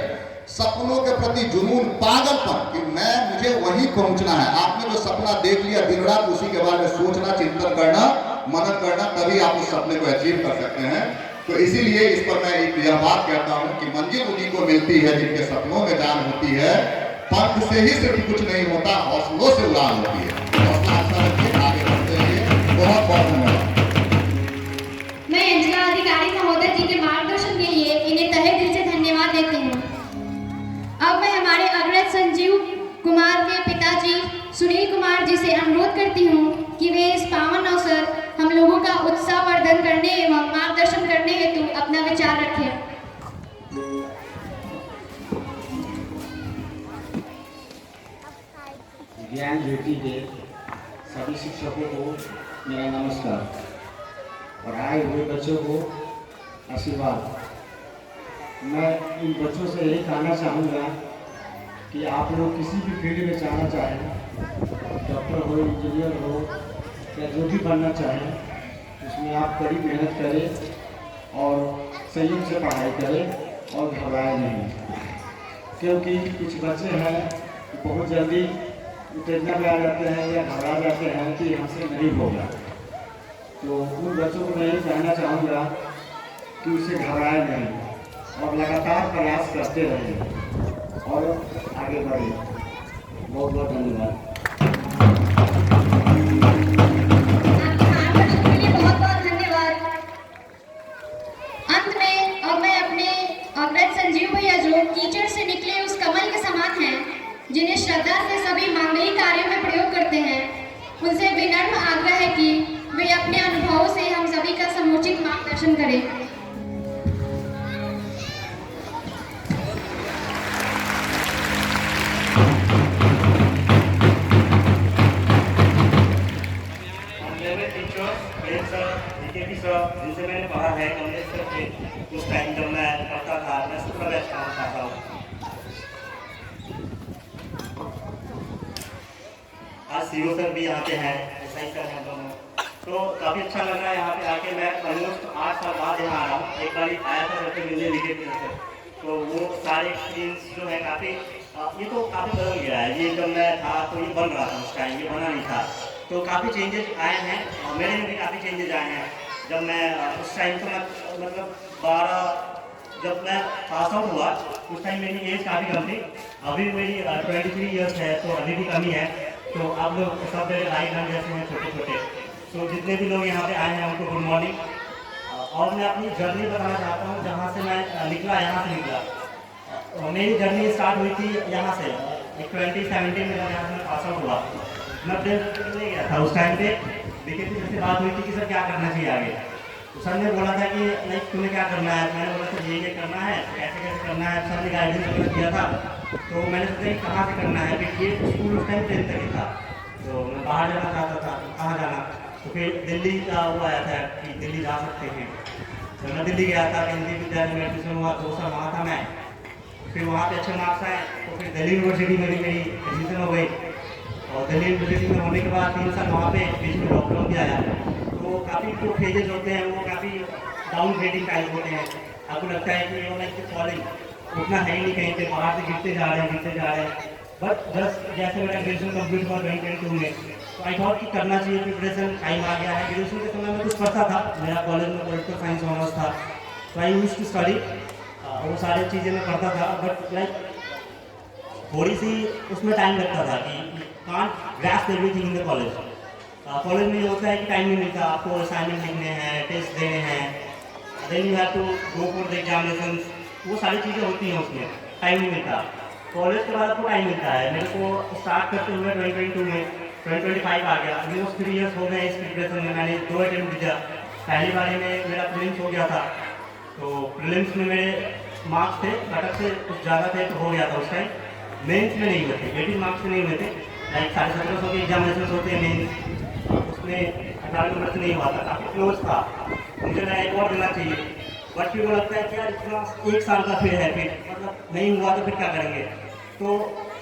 सपनों के प्रति जुनून, पागलपन कि मुझे वहीं पहुंचना है। आपने जो सपना देख लिया, दिन रात उसी के बारे में सोचना, चिंतन करना, मनन करना, तभी आप उस सपने को अचीव कर सकते हैं। तो इसीलिए इस पर मैं एक यह बात कहता हूं कि मंजिल उन्हीं को मिलती है जिनके सपनों में जान होती है। पंख से ही सिर्फ कुछ नहीं होता, हौसलों से उड़ान होती है। हौसला अच्छा रखिए, आगे बढ़ते रहिए। बहुत बहुत धन्यवाद। मैं अंजना अधिकारी महोदय जी के मार्गदर्शन के लिए इन्हें तहे दिल से धन्यवाद देती हूँ। अब मैं हमारे अग्रज संजीव कुमार के पिताजी सुनील कुमार जी से अनुरोध करती हूँ कि वे इस पावन अवसर हम लोगों का उत्साहवर्धन करने एवं मार्गदर्शन करने हेतु अपना विचार रखें। ज्ञान ज्योति के सभी शिक्षकों को मेरा नमस्कार और आए हुए बच्चों को आशीर्वाद। मैं इन बच्चों से यही कहना चाहूँगा कि आप लोग किसी भी फील्ड में जाना चाहें, डॉक्टर हो, इंजीनियर हो या जो भी बनना चाहें, उसमें आप कड़ी मेहनत करें और संयम से पढ़ाई करें और घबराएं नहीं। क्योंकि कुछ बच्चे हैं बहुत जल्दी उत्तेजना में आ जाते हैं या घबरा जाते हैं कि हमसे नहीं होगा। तो उन बच्चों को मैं ये कहना चाहूँगा कि उसे घबराए नहीं और लगातार प्रयास करते रहें और आगे बढ़ें। बहुत बहुत धन्यवाद। आपके मार्गदर्शन के लिए बहुत बहुत धन्यवाद। अंत में अब मैं अपने अग्रज संजीव भैया जो कीचड़ से निकले उस कमल के समान हैं, जिन्हें श्रद्धा से सभी मांगलिक कार्यों में प्रयोग करते हैं, उनसे विनम्र आग्रह है कि वे अपने अनुभवों से हम सभी का समुचित मार्गदर्शन करें। बीकेपी सर जिनसे मैंने पढ़ा है कमलेश सर के, उस टाइम जब मैं पढ़ता था, मैं 17 बैच का पढ़ता हूँ। आज सीओ सर भी यहाँ पे हैं, एसआई सर हैं दोनों, तो काफ़ी अच्छा लग रहा है यहाँ पे आके। मैं ऑलमोस्ट 8 साल बाद यहाँ आ रहा हूँ। एक बार आया था सर से मिलने बीकेपी सर, तो वो सारे एक्सपीरियंस जो है काफ़ी, ये तो काफ़ी बदल गया है। ये जब मैं था तो ये बन रहा था उस टाइम, ये बना नहीं था, तो काफ़ी चेंजेस आए हैं और मेरे में भी काफ़ी चेंजेस आए हैं। जब मैं उस टाइम तो मैं मतलब 12 जब मैं पास आउट हुआ उस टाइम मेरी एज काफ़ी कम थी, अभी मेरी 23 ईयर्स है, तो अभी भी कमी है। तो आप लोग सब मेरे भाई बहन जैसे हैं छोटे छोटे, तो जितने भी लोग यहाँ पे आए हैं उनको गुड मॉर्निंग। और मैं अपनी जर्नी बताना चाहता हूँ, जहाँ से मैं निकला, यहाँ से निकला। मेरी जर्नी स्टार्ट हुई थी यहाँ से, 2017 में यहाँ से पास आउट हुआ। मैं प्लेस नहीं गया था उस टाइम पे। बीकेपी सर से बात हुई थी कि सर क्या करना चाहिए आगे, तो सर ने बोला था कि लाइक तुम्हें क्या करना है। मैंने बोला सर ये करना है, कैसे कैसे करना है। सर ने गाइडेंस दिया था, तो मैंने सोचा कि कहाँ से करना है, क्योंकि ये स्कूल उस टाइम 10th तक ही था, तो मैं बाहर जाना चाहता था, तो कहाँ जाना। तो फिर दिल्ली का वो आया था कि दिल्ली जा सकते हैं, तो मैं दिल्ली गया था, केंद्रीय विद्यालय में एडमिशन हुआ, 2 साल वहाँ था मैं। फिर वहाँ पे अच्छे मार्क्स आए, तो फिर दिल्ली यूनिवर्सिटी में भी मेरी एडमिशन हो गई, और दिल्ली यूनिवर्सिटी में होने के बाद 3 साल वहाँ पे बीच में लॉकडाउन भी आया। तो काफ़ी जो फेजेज होते हैं वो काफ़ी डाउन ग्रेडिंग टाइप होते हैं। आपको लगता है कि वो लाइक फॉलिंग उतना है ही नहीं, कहीं पे बाहर से गिरते जा रहे हैं। बट जस्ट जैसे मेरा ग्रेजुएशन कंप्लीट हुआ 2022 में, तो आई थॉट कि करना चाहिए, प्रिपरेशन टाइम आ गया है। ग्रेजुएशन के समय में कुछ पढ़ता था, मेरा कॉलेज में पॉलिटिकल साइंस ऑनर्स था, तो आई यूज्ड टू स्टडी, वो सारी चीज़ें मैं पढ़ता था। बट लाइक थोड़ी सी उसमें टाइम लगता था कि can't grasp everything in the college. College में ये होता है कि टाइम नहीं मिलता, आपको असाइनमेंट लिखने हैं, टेस्ट देने हैं, then you have to go for the examination, वो सारी चीज़ें होती हैं, उसमें टाइम नहीं मिलता। कॉलेज के बाद आपको टाइम मिलता है। मेरे को स्टार्ट करते हुए 2022 में 2025 आ गया, ऑलमोस्ट 3 ईयर्स हो गए इस प्रिपरेशन में। मैंने 2 अटेम्प्ट दिया, पहली बारी में मेरा प्रीलिम्स हो गया था, तो प्रीलिम्स में मेरे मार्क्स थे कटअप से कुछ ज़्यादा थे, तो हो गया था उस टाइम। मेंस में नहीं हुए थे, 18 मार्क्स में नहीं हुए थे, लाइक 1750 के एग्जामिनेशन होते हैं मेंस, उसमें 18 नंबर से नहीं हुआ था, काफ़ी क्लोज था। मुझे लगा एक और देना चाहिए, बट फिर वो लगता है कि यार इतना 1 साल का फिर है, फिर मतलब नहीं हुआ तो फिर क्या करेंगे। तो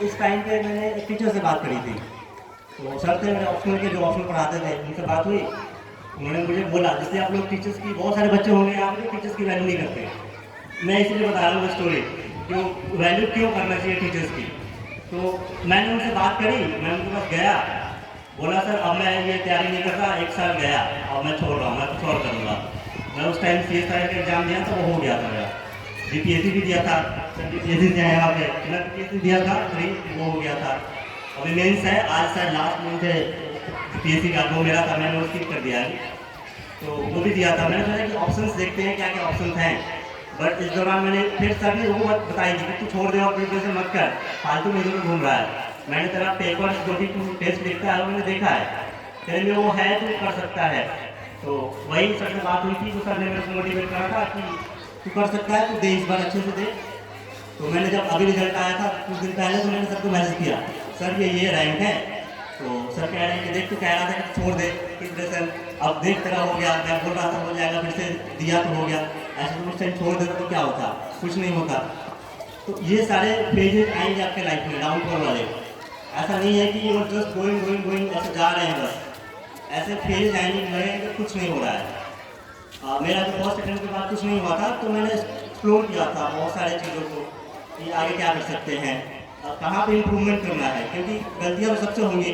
इस टाइम पे मैंने एक टीचर से बात करी थी, तो सर थे मेरे ऑप्शनल के, जो ऑप्शनल पढ़ाते थे, उनसे बात हुई। उन्होंने मुझे बोला जैसे आप लोग टीचर्स की, बहुत सारे बच्चे होंगे यहाँ पे टीचर्स की वैल्यू नहीं करते, मैं इसीलिए बता रहा हूँ स्टोरी, क्यों वैल्यू क्यों करना चाहिए टीचर्स की। तो मैंने उनसे बात करी, मैं उनके पास गया, बोला सर अब मैं ये तैयारी नहीं कर रहा, 1 साल गया और मैं छोड़ रहा हूँ, मैं कुछ और करूँगा। मैं उस टाइम CS का एग्जाम दिया था, वो हो गया था मेरा, BPSC भी दिया था, BPSC दिया है यहाँ पे, BPSC दिया था 3, वो हो गया था। अभी मेंस है, आज शायद लास्ट मंथ है BPSC का, वो मेरा था, मैंने वो स्किप कर दिया है, तो वो भी दिया था। मैंने सोचा कि ऑप्शंस देखते हैं क्या क्या ऑप्शन हैं, बट इस दौरान मैंने फिर सर ने वो बात बताई थी कि तू छोड़ दे और प्रिपरेशन मत कर, फालतू में इधर घूम रहा है। मैंने तेरा पेपर जो भी तू टेस्ट लिखता है वो मैंने देखा है, तेरे में वो है, तू कर सकता है। तो वही सर से बात हुई थी, तो सर ने मेरे को मोटिवेट करा था कि तू कर सकता है, तू दे, इस बार अच्छे से दे। तो मैंने जब अभी रिजल्ट आया था कुछ दिन पहले, तो मैंने सर को मैसेज किया, सर ये रैंक है। तो सर कह रहे हैं कि देख, तू कह रहा था कि छोड़ दे प्रिपरेशन, अब देख तेरा हो गया, मैं बोल रहा था हो जाएगा, फिर से दिया तो हो गया, ऐसे तो उस टाइम छोड़ देता तो क्या होता, कुछ नहीं होता। तो ये सारे फेजेज आएंगे आपके लाइफ में, डाउनफॉल वाले। ऐसा नहीं है कि वो जस्ट गोइंग ऐसे जा रहे हैं, बस ऐसे फेजेज आएंगे लगेंगे कुछ नहीं हो रहा है। मेरा जो फर्स्ट अटेम्प्ट के बाद कुछ नहीं हुआ था, तो मैंने एक्सप्लोर किया था बहुत सारे चीज़ों को कि आगे क्या कर सकते हैं, कहाँ पे इम्प्रूवमेंट करना है, क्योंकि गलतियाँ तो सबसे होंगी,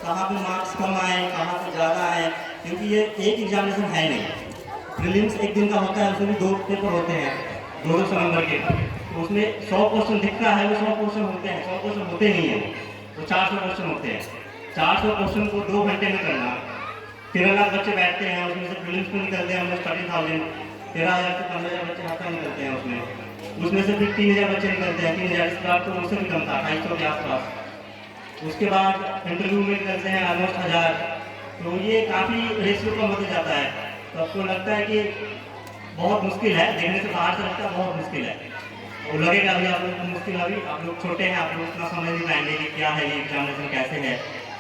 कहाँ पे मार्क्स कम आए, कहाँ पे ज़्यादा आए, क्योंकि ये एक एग्जामिनेशन है नहीं। प्रीलिम्स 1 दिन का होता है, उसमें भी 2 पेपर होते हैं, 200 नंबर के, तो उसमें 100 क्वेश्चन दिखता है, वो 100 क्वेश्चन होते हैं, 100 क्वेश्चन होते नहीं हैं, तो 400 क्वेश्चन होते हैं। 400 क्वेश्चन को 2 घंटे में करना, 13 लाख बच्चे बैठते हैं, उसमें से प्रीलिम्स में निकलते हैं ऑलमोस्ट 30,000, 13,000 से 15,000 बच्चे हर साल निकलते हैं उसमें से फिर 3,000 बच्चे निकलते हैं, 3,000 इस बार तो उससे भी कम था, 250 के आसपास। उसके बाद इंटरव्यू में निकलते हैं ऑलमोस्ट 1000, तो ये काफ़ी रेशियो कम होते जाता है। तो आपको लगता है कि बहुत मुश्किल है, देखने से बाहर से लगता है बहुत मुश्किल है, वो लगेगा अभी आप लोग को मुश्किल, अभी आप लोग छोटे हैं, आप लोग उतना समझ नहीं पाएंगे कि क्या है ये एग्जामिनेशन कैसे है।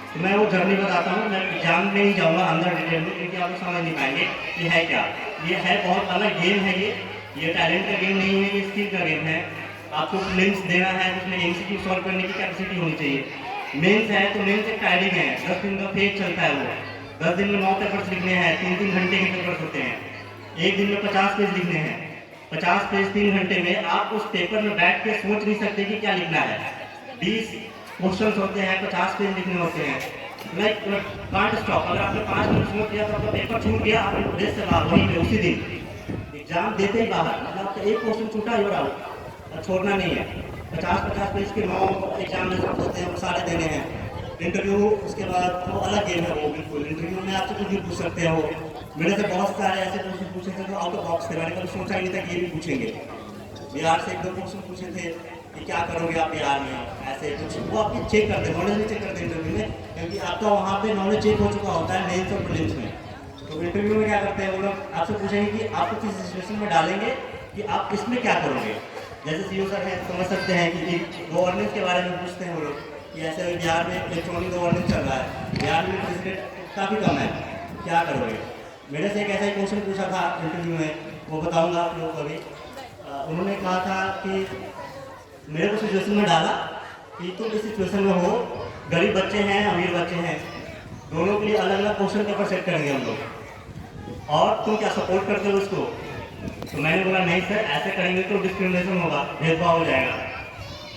तो मैं वो जर्नी बताता हूँ। मैं एग्जाम में नहीं जाऊँगा अंदर डिटेल में, क्योंकि आप लोग समझ नहीं पाएंगे ये है क्या। ये है बहुत अलग गेम है। ये टैलेंट का गेम नहीं है, ये स्किल का गेम है। आपको लिंक्स देना है, उसमें MCQ सॉल्व करने की कैपेसिटी होनी चाहिए। मेंस है तो मेंस एक टाइडिंग है, 10 दिन का फेक चलता है। वो 10 दिन में 9 पेपर्स लिखने हैं, 3-3 घंटे के पेपर्स होते हैं। एक दिन में 50 पेज लिखने हैं। 50 पेज 3 घंटे में आप उस पेपर में बैठ के सोच नहीं सकते कि क्या लिखना है। 20 क्वेश्चन होते हैं, 50 पेज लिखने होते हैं। Like can't stop. अगर आपने 5 मिनट सोच लिया तो आपका पेपर छूट गया, आपने प्रेस से बाहर वहीं पे उसी दिन एग्जाम देते ही बाहर। मतलब आपका एक क्वेश्चन छूटा ही बड़ा छोड़ना नहीं है। 50-50 पेज के 9 एग्जाम में होते हैं, वो सारे देने हैं। इंटरव्यू उसके बाद वो अलग गेम है। वो बिल्कुल इंटरव्यू में आपसे कुछ भी पूछ सकते हो। मेरे से बहुत सारे ऐसे क्वेश्चन पूछे थे जो आउट ऑफ बॉक्स थे, मैंने कभी सोचा ही नहीं था कि ये भी पूछेंगे। बिहार से 1-2 क्वेश्चन पूछे थे कि क्या करोगे आप बिहार में, ऐसे कुछ। वो आपकी चेक करते हैं, नॉलेज भी चेक करते हैं इंटरव्यू में, क्योंकि आपका वहाँ पे नॉलेज चेक हो चुका होता है मेंस और प्रीलिम्स में। तो इंटरव्यू में क्या करते हैं वो लोग, आपसे पूछेंगे कि आपको किस सिचुएशन में डालेंगे कि आप इसमें क्या करोगे। जैसे CEO सर हैं, समझ सकते हैं कि गवर्नेंस के बारे में पूछते हैं वो लोग कि ऐसे बिहार में इलेक्ट्रॉनिक गवर्नेंस चल रहा है, बिहार में प्रेसिडेंट काफ़ी कम है, क्या करोगे। मेरे से एक ऐसा ही क्वेश्चन पूछा था इंटरव्यू में, वो बताऊंगा आप लोगों को अभी। उन्होंने कहा था कि मेरे को सिचुएशन में डाला कि तुम इस सिचुएशन में हो, गरीब बच्चे हैं, अमीर बच्चे हैं, दोनों के लिए अलग अलग क्वेश्चन पेपर सेट करेंगे हम लोग, और तुम क्या सपोर्ट करते हो उसको। तो मैंने बोला नहीं सर, ऐसे करेंगे तो डिस्क्रिमिनेशन होगा, भेदभाव हो जाएगा।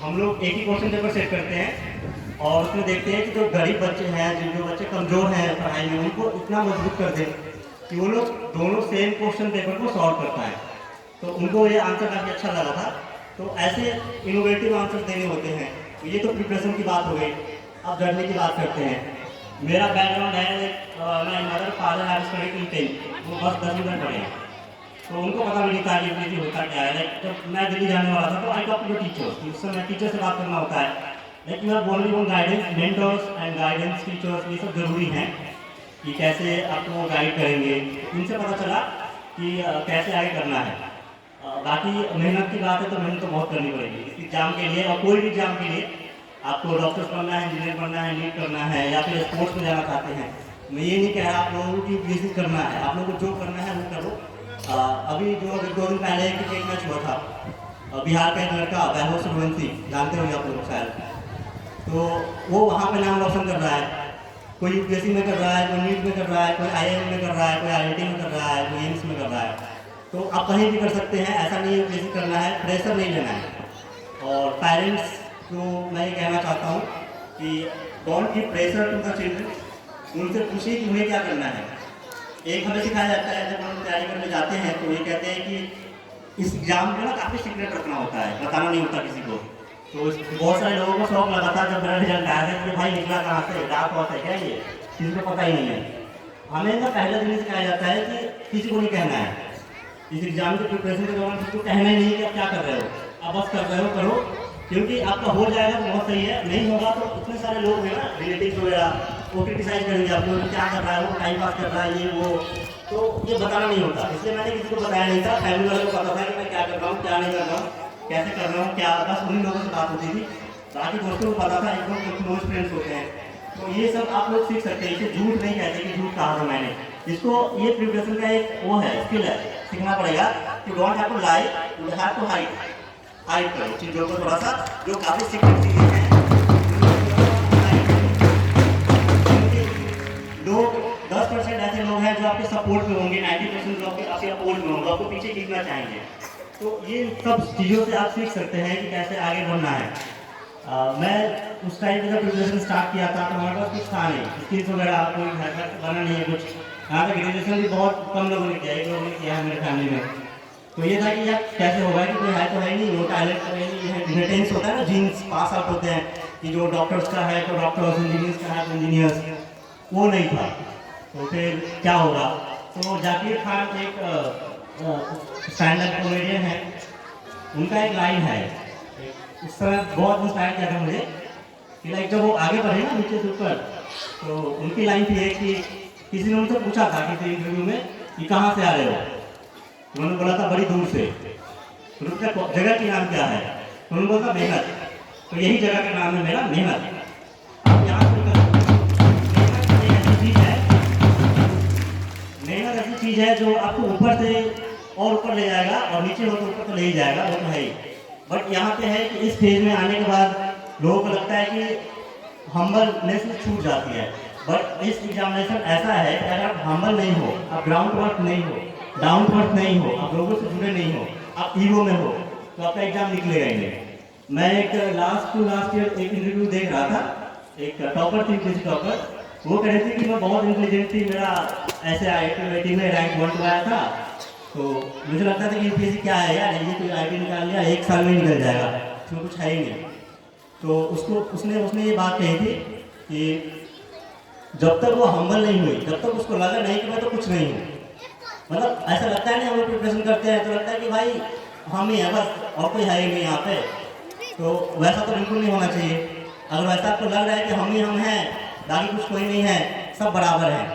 हम लोग एक ही क्वेश्चन पेपर सेट करते हैं और उसमें देखते हैं कि जो गरीब बच्चे हैं, जो बच्चे कमज़ोर हैं पढ़ाई में, उनको इतना मजबूत कर दें कि वो लोग दोनों सेम क्वेश्चन पेपर को सॉल्व कर पाएँ। तो उनको ये आंसर काफ़ी अच्छा लगा था। तो ऐसे इनोवेटिव आंसर देने होते हैं। ये तो प्रिपरेशन की बात हो गई। अब जर्नी की बात करते हैं। मेरा बैकग्राउंड है, मैं mother father have studied in 10, वो बस 10 मिनट पढ़े हैं, तो उनको पता भी नहीं था कि होता क्या है। लाइक जब मैं दिल्ली जाने वाला था तो आई टॉक टू टीचर्स, उस समय टीचर से बात करना होता है। लेकिन मैं बोल रही हूँ guidance, mentors and guidance teachers, ये सब जरूरी हैं कि कैसे आपको गाइड करेंगे। इनसे पता चला कि कैसे आगे करना है। बाकी मेहनत की बात है तो मेहनत तो बहुत करनी पड़ेगी इस एग्जाम के लिए, और कोई भी एग्जाम के लिए। आपको डॉक्टर्स बनना है, इंजीनियर बनना है, नीट करना है, या फिर स्पोर्ट्स में जाना चाहते हैं, मैं ये नहीं कह रहा आप लोगों की बेसिक करना है, आप लोगों को जो करना है वो करो। अभी जो 2 दिन पहले क्रिकेट मैच हुआ था, बिहार का एक लड़का वैभव सूर्यवंशी, जानते होंगे आप लोग शायद, तो वो वहाँ पे नाम रोशन कर रहा है। कोई UPSC में कर रहा है, कोई नीट में कर रहा है, कोई IIM में कर रहा है, कोई IIT में कर रहा है, कोई एम्स में कर रहा है। तो आप कहीं भी कर सकते हैं, ऐसा नहीं है UPSC करना है, प्रेशर नहीं लेना है। और पेरेंट्स को मैं ये कहना चाहता हूँ कि don't give pressure to the children. उनसे पूछिए कि उन्हें क्या करना है। एक हमें सिखाया जाता है, जब हम तैयारी करने जाते हैं तो ये कहते हैं कि इस एग्जाम को ना काफ़ी सीक्रेट रखना होता है, बताना नहीं होता किसी को। तो बहुत सारे लोगों को शौक लगा था जब मेरा रिजल्ट आया था कि भाई निकला कहाँ से, डाक होता है क्या, ये किसी को पता ही नहीं है। हमें ना पहले दिन सिखाया जाता है कि किसी को नहीं कहना है। इस एग्जाम के प्रिपरेशन के दौरान किसी को कहना ही नहीं कि आप क्या कर रहे हो, आप बस कर रहे हो, करो, क्योंकि आपका हो जाएगा तो बहुत सही है, नहीं होगा तो इतने सारे लोग हैं ना, रिलेटिव वगैरह, वो क्रिटिसाइज करेंगे आपको, क्या कर रहा है वो, टाइम पास कर रहा है, ये वो। तो ये बताना नहीं होता, इसलिए मैंने किसी को बताया नहीं था। फैमिली वालों को पता था कि मैं क्या कर रहा हूँ, क्या नहीं कर रहा हूँ, कैसे कर रहा हूँ, क्या, बस उन्हीं लोगों से बात होती थी। बाकी दोस्तों को पता था, एकदम क्लोज फ्रेंड्स होते हैं। तो ये सब आप लोग सीख सकते हैं। इसे झूठ नहीं कहते कि झूठ कहा था मैंने, इसको ये प्रिपरेशन का एक वो है, स्किल है, सीखना पड़ेगा। You don't have to lie, you have to hide करो चीज़ों को थोड़ा सा, जो काफ़ी सीक्रेट चीज़ें हैं। लोग 10% ऐसे लोग हैं जो आपके सपोर्ट में होंगे, 90% लोग आपके अपोज में होंगे, आपको पीछे खींचना चाहेंगे। तो ये सब चीज़ों से आप सीख सकते हैं कि कैसे आगे बढ़ना है। मैं उस टाइम जब प्रिपरेशन स्टार्ट किया था तो हमारे पास कुछ था नहीं, स्किल्स वगैरह कोई बना नहीं है कुछ। यहाँ तक ग्रेजुएशन भी बहुत कम लोगों ने किया, एक लोगों ने किया है मेरे फैमिली में। तो ये था कि यार कैसे होगा कि कोई है तो है नहीं, वो टैलेंट तो है नहीं, इनहेरिटेंस होता है ना, जीन्स पास आउट होते हैं कि जो डॉक्टर्स का है तो डॉक्टर्स, इंजीनियर्स का है तो इंजीनियर्स, वो नहीं था। तो फिर क्या होगा। तो जाकिर खान एक स्टैंड अप कॉमेडियन है, उनका एक लाइन है, उस समय बहुत इंस्पायर किया था मुझे कि लाइक जब वो आगे बढ़े ना नीचे से ऊपर, तो उनकी लाइन थी कि किसी ने उनसे पूछा था किसी इंटरव्यू में कि कहाँ से आ रहे हो, उन्होंने बोला था बड़ी दूर से। तो उनका जगह का नाम क्या है, उन्होंने बोला मेहनत। तो यही जगह का नाम है मेरा, मेहनत। आप यहाँ से चीज़ है जो आपको ऊपर से और ऊपर ले जाएगा, और नीचे हो तो ऊपर तो ले ही जाएगा, वो तो है ही। बट यहाँ पे है कि इस फेज में आने के बाद लोगों को लगता है कि हम्बलनेस छूट जाती है। बट इस एग्जामिनेशन ऐसा है कि अगर आप हम्बल नहीं हो, आप ग्राउंड वर्क नहीं हो, डाउन टू अर्थ नहीं हो, आप लोगों से जुड़े नहीं हो, आप ईगो में हो, तो आपका एग्जाम निकलेगा ही नहीं। मैं एक लास्ट ईयर एक इंटरव्यू देख रहा था, एक टॉपर थी, किसी टॉपर, वो कह रही थी कि मैं बहुत इंटेलिजेंट थी, मेरा ऐसे IIT में रैंक 1 2 आया था। तो मुझे लगता था कि यूपीएससी क्या है यार, ये कोई IIT निकाल लिया, 1 साल में निकल जाएगा, इसमें कुछ है ही नहीं। तो उसने ये बात कही थी कि जब तक वो हम्बल नहीं हुई, जब तक उसको लगा नहीं कि मैं तो कुछ नहीं हूँ, मतलब ऐसा लगता है नहीं, हम लोग प्रिपरेशन करते हैं तो लगता है कि भाई हम ही हैं बस, और कोई है ही नहीं यहाँ पे। तो वैसा तो बिल्कुल नहीं होना चाहिए। अगर वैसा आपको लग रहा है कि हम ही हम हैं, बाकी कुछ कोई नहीं है, सब बराबर हैं,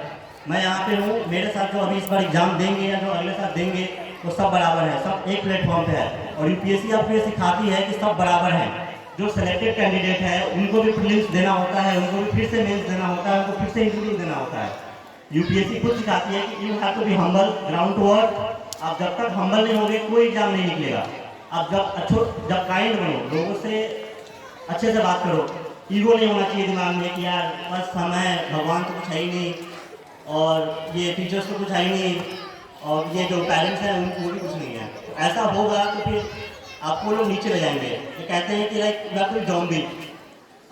मैं यहाँ पे हूँ, मेरे साथ जो अभी इस बार एग्जाम देंगे या जो अगले साल देंगे वो सब बराबर हैं, सब एक प्लेटफॉर्म पे है। और यूपीएससी आपको ये सिखाती है कि सब बराबर हैं। जो सिलेक्टेड कैंडिडेट है उनको भी प्रीलिम्स देना होता है, उनको भी फिर से मेंस देना होता है, उनको फिर से इंटरव्यू देना होता है। यूपीएससी खुद सिखाती है कि you have to be humble, ground to earth. आप जब तक हम्बल नहीं होंगे कोई एग्जाम नहीं निकलेगा। आप जब काइंड बनो, लोगों से अच्छे से बात करो, ईगो नहीं होना चाहिए दिमाग में कि यार बस हम हैं, भगवान तो कुछ है ही नहीं, और ये टीचर्स तो कुछ है ही नहीं, और ये जो पेरेंट्स हैं उनको भी कुछ नहीं है। ऐसा होगा तो फिर आपको लोग नीचे ले जाएंगे। ये कहते हैं कि लाइक वी आर कोई जॉम्बी।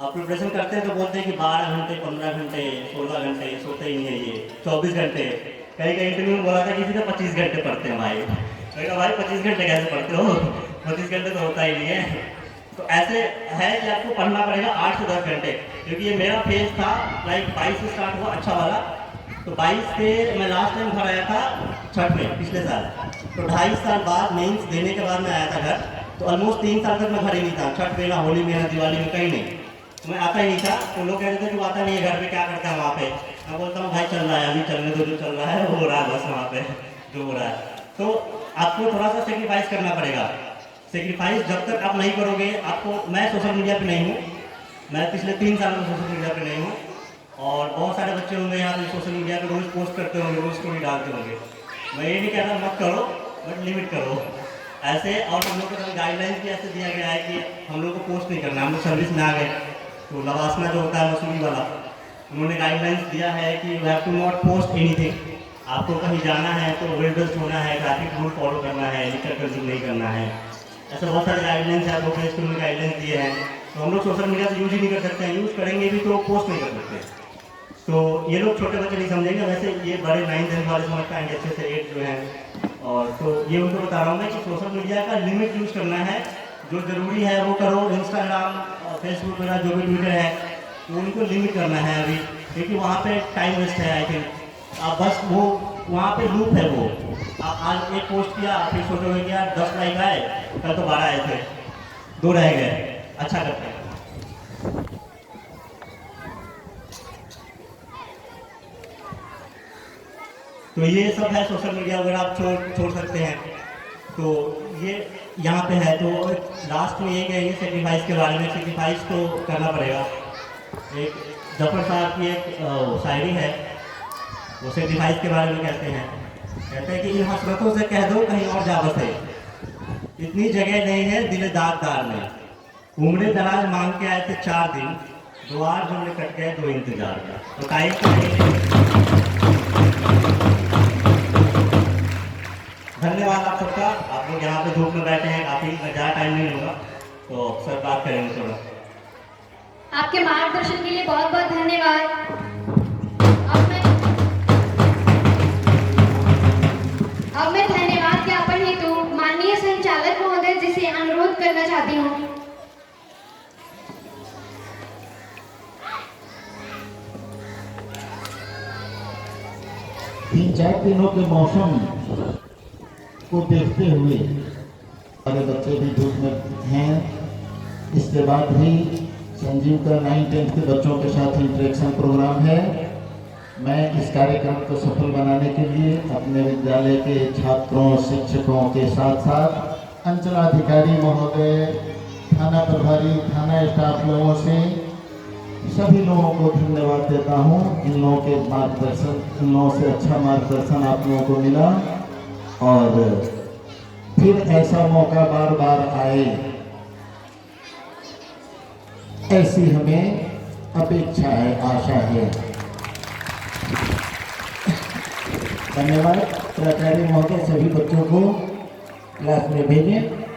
आप प्रिपरेशन करते हैं तो बोलते हैं कि 12 घंटे 15 घंटे 16 घंटे सोते ही नहीं है, ये 24 घंटे। कहीं इंटरव्यू में बोला था किसी ने 25 घंटे पढ़ते हैं भाई। मैंने कहा भाई 25 घंटे कैसे पढ़ते हो, 25 घंटे तो होता ही नहीं है। तो ऐसे है कि आपको पढ़ना पड़ेगा 8 से 10 घंटे, क्योंकि ये मेरा फेज था लाइक 22 से स्टार्ट हुआ अच्छा वाला। तो 22 से मैं लास्ट टाइम घर आया था छठ में पिछले साल, तो 2.5 साल बाद मेंस देने के बाद मैं आया था घर। तो ऑलमोस्ट 3 साल तक मैं घर ही नहीं था, छठ में ना होली में ना दिवाली में कहीं नहीं, तो मैं आता ही नहीं था। तो लोग कहते थे कि आता नहीं है घर पे, क्या करता है वहाँ पे। मैं बोलता हूँ भाई चल रहा है, अभी चलने दो, जो चल रहा है वो हो रहा है बस, वहाँ पे जो हो रहा है। तो आपको थोड़ा सा सेक्रीफाइस करना पड़ेगा। सेक्रीफाइस जब तक आप नहीं करोगे, आपको, मैं सोशल मीडिया पे नहीं हूँ, मैं पिछले 3 सालों में सोशल मीडिया पे नहीं हूँ, और बहुत सारे बच्चे होंगे यहाँ पे सोशल मीडिया पे रोज़ पोस्ट करते होंगे, रोज़ स्टोरी डालते होंगे। मैं ये नहीं कह रहा मत करो, बट लिमिट करो ऐसे। और हम लोग को गाइडलाइंस भी ऐसे दिया गया है कि हम लोग को पोस्ट नहीं करना। हम लोग सर्विस में आ गए तो लवासना जो होता है मसूरी वाला, उन्होंने गाइडलाइंस दिया है कि you have to not post anything. आपको कहीं जाना है तो वेल ड्रेस्ड होना है, ट्रैफिक रूल फॉलो करना है, लिकर कंज्यूम नहीं करना है, ऐसे बहुत सारे गाइडलाइंस है। लोग स्कूल में गाइडलाइंस दिए हैं, तो हम लोग सोशल मीडिया से यूज ही नहीं कर सकते हैं। यूज़ करेंगे भी तो पोस्ट नहीं कर सकते। तो ये लोग छोटे बच्चे नहीं समझेंगे, वैसे ये बड़े 9th 10th वाले समझ पाएंगे अच्छे से, 8 जो हैं। और तो ये उनको बता रहा हूँ मैं कि सोशल मीडिया का लिमिट यूज़ करना है, जो ज़रूरी है वो करो। इंस्टाग्राम, फेसबुक वगैरह जो भी ट्विटर है, तो उनको लिमिट करना है अभी, क्योंकि वहाँ पे टाइम वेस्ट है। आई थिंक आप बस वो वहाँ पे लूप है, वो आप आज एक पोस्ट किया, फिर सोचोगे कि यार 10 लाइक आए, कल तो 12 आए थे, 2 रह गए, अच्छा करते हैं। तो ये सब है, सोशल मीडिया वगैरह आप छोड़ सकते हैं। तो ये यहाँ पे है। तो लास्ट में ये कहेंगे सेक्रीफाइस के बारे में। सेक्रीफाइस तो करना पड़ेगा। एक जफर साहब की एक शायरी है, वो सेक्रीफाइस के बारे में कहते हैं कि इन हसरतों से कह दो कहीं और जा बसे, इतनी जगह नहीं है दिल दागदार में, उम्र दराज मांग के आए थे 4 दिन, द्वार जो कट गए 2 इंतजार का। तो धन्यवाद आप सबका। आप लोग यहाँ पे धूप में बैठे हैं, काफ़ी ज़्यादा टाइम नहीं होगा, तो सर बात करेंगे थोड़ा। आपके मार्गदर्शन के लिए बहुत बहुत धन्यवाद। अब मैं धन्यवाद ज्ञापन हेतु माननीय संचालक महोदय जी से अनुरोध करना चाहती हूँ। तीन 4 दिनों के मौसम को देखते हुए हमारे बच्चे भी धूप में हैं। इसके बाद भी संजीव का 9th 10th के बच्चों के साथ इंटरेक्शन प्रोग्राम है। मैं इस कार्यक्रम को सफल बनाने के लिए अपने विद्यालय के छात्रों, शिक्षकों के साथ साथ अंचलाधिकारी महोदय, थाना प्रभारी, थाना स्टाफ लोगों से सभी लोगों को धन्यवाद देता हूँ। इन लोगों के मार्गदर्शन, इन लोगों से अच्छा मार्गदर्शन आप लोगों को मिला और फिर ऐसा मौका बार बार आए, ऐसी हमें अपेक्षा है, आशा है। धन्यवाद। प्राचार्य महोदय सभी बच्चों को क्लास में भेजें।